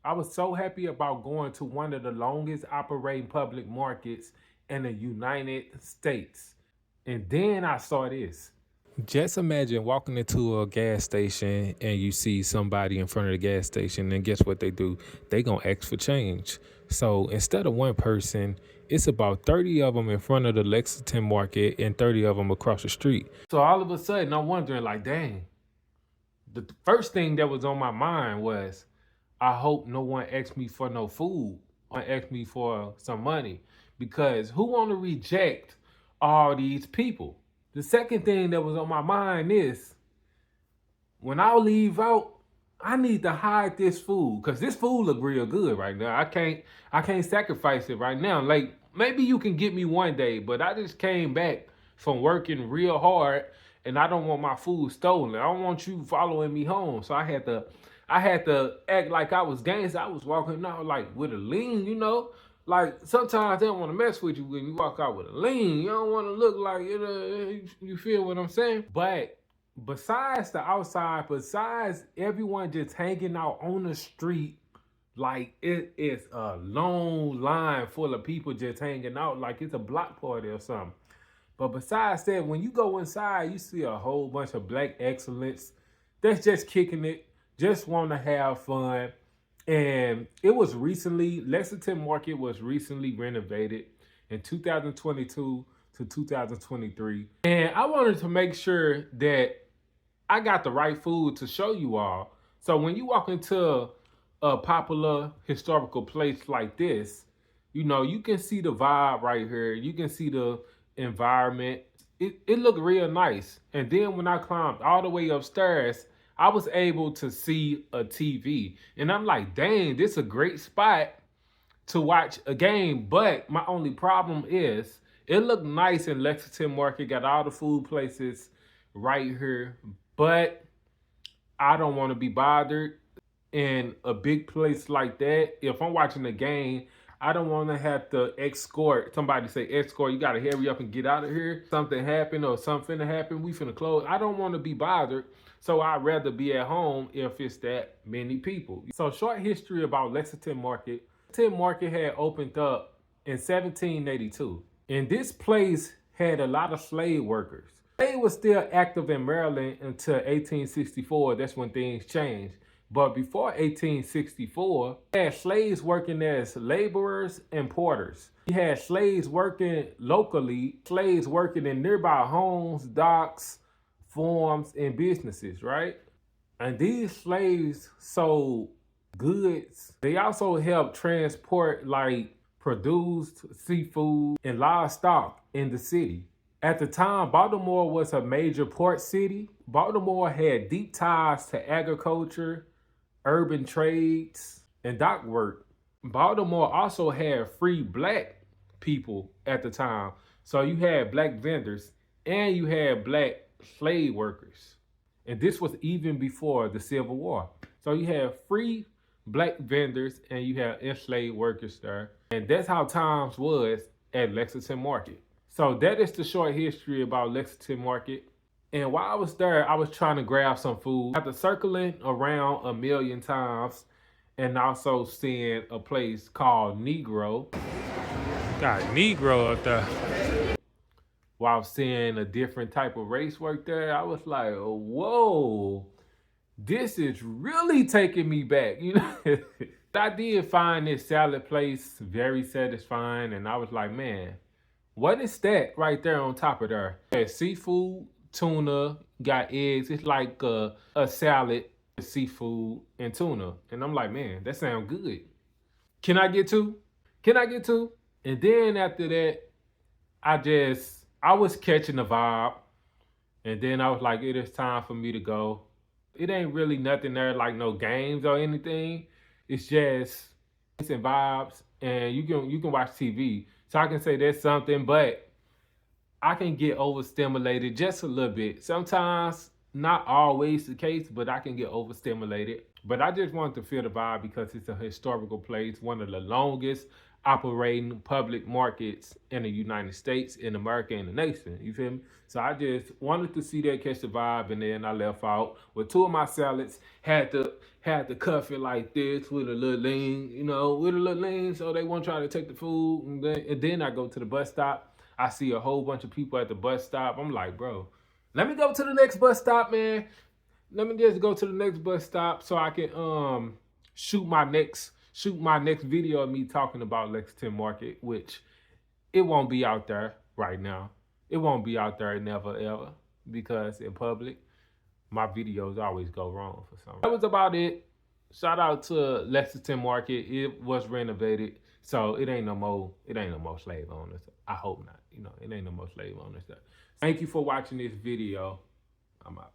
I was so happy about going to one of the longest operating public markets in the United States. And then I saw this. Just imagine walking into a gas station and you see somebody in front of the gas station, and guess what they do? They gonna ask for change. So instead of one person, it's about 30 of them in front of the Lexington Market and 30 of them across the street. So all of a sudden, I'm wondering, like, dang, the first thing that was on my mind was, I hope no one asks me for no food or asks me for some money, because who want to reject all these people? The second thing that was on my mind is, when I leave out, I need to hide this food because this food look real good right now. I can't sacrifice it right now. Like, maybe you can get me one day, but I just came back from working real hard and I don't want my food stolen. I don't want you following me home. So I had to act like I was gangster. I was walking out like with a lean. Like, sometimes they don't want to mess with you when you walk out with a lean. You don't want to look like, you feel what I'm saying? But besides the outside, besides everyone just hanging out on the street, like it is a long line full of people just hanging out, like it's a block party or something. But besides that, when you go inside, you see a whole bunch of black excellence that's just kicking it, just want to have fun. And Lexington Market was recently renovated in 2022 to 2023. And I wanted to make sure that I got the right food to show you all. So when you walk into a popular historical place like this, you can see the vibe right here. You can see the environment. It looked real nice. And then when I climbed all the way upstairs, I was able to see a TV. And I'm like, dang, this is a great spot to watch a game. But my only problem is, it looked nice in Lexington Market, got all the food places right here. But I don't want to be bothered in a big place like that. If I'm watching a game, I don't want to have to escort. Somebody say escort, you got to hurry up and get out of here. Something happened or something finna happen, we finna close. I don't want to be bothered. So I'd rather be at home if it's that many people. So short history about Lexington Market. Lexington Market had opened up in 1782. And this place had a lot of slave workers. They was still active in Maryland until 1864. That's when things changed. But before 1864, you had slaves working as laborers and porters. You had slaves working locally, slaves working in nearby homes, docks, farms, and businesses, right? And these slaves sold goods. They also helped transport like produced seafood and livestock in the city. At the time, Baltimore was a major port city. Baltimore had deep ties to agriculture, urban trades, and dock work. Baltimore also had free black people at the time. So you had black vendors and you had black slave workers. And this was even before the Civil War. So you had free black vendors and you had enslaved workers there. And that's how times was at Lexington Market. So that is the short history about Lexington Market. And while I was there, I was trying to grab some food. After circling around a million times and also seeing a place called Negro. Got Negro up there. While seeing a different type of race work there, I was like, whoa, this is really taking me back. I did find this salad place very satisfying. And I was like, man, what is that right there on top of there? There's seafood, tuna, got eggs. It's like a salad, seafood, and tuna. And I'm like, man, that sounds good. Can I get two? Can I get two? And then after that, I was catching the vibe. And then I was like, it is time for me to go. It ain't really nothing there, like no games or anything. It's just and vibes, and you can watch TV. So I can say that's something, but I can get overstimulated just a little bit. Sometimes, not always the case, but I can get overstimulated. But I just wanted to feel the vibe because it's a historical place, one of the longest operating public markets in the United States, in America, and the nation. You feel me? So I just wanted to see that, catch the vibe, and then I left out with two of my salads. Had to cuff it like this with a little lean, with a little lean, so they won't try to take the food. And then I go to the bus stop. I see a whole bunch of people at the bus stop. I'm like, bro, let me go to the next bus stop, man. Let me just go to the next bus stop so I can shoot my next video of me talking about Lexington Market, which it won't be out there right now. It won't be out there never ever, because in public my videos always go wrong for some reason. That was about it. Shout out to Lexington Market. It was renovated, so it ain't no more slave owners. I hope not. It ain't no more slave owners there. Thank you for watching this video. I'm out.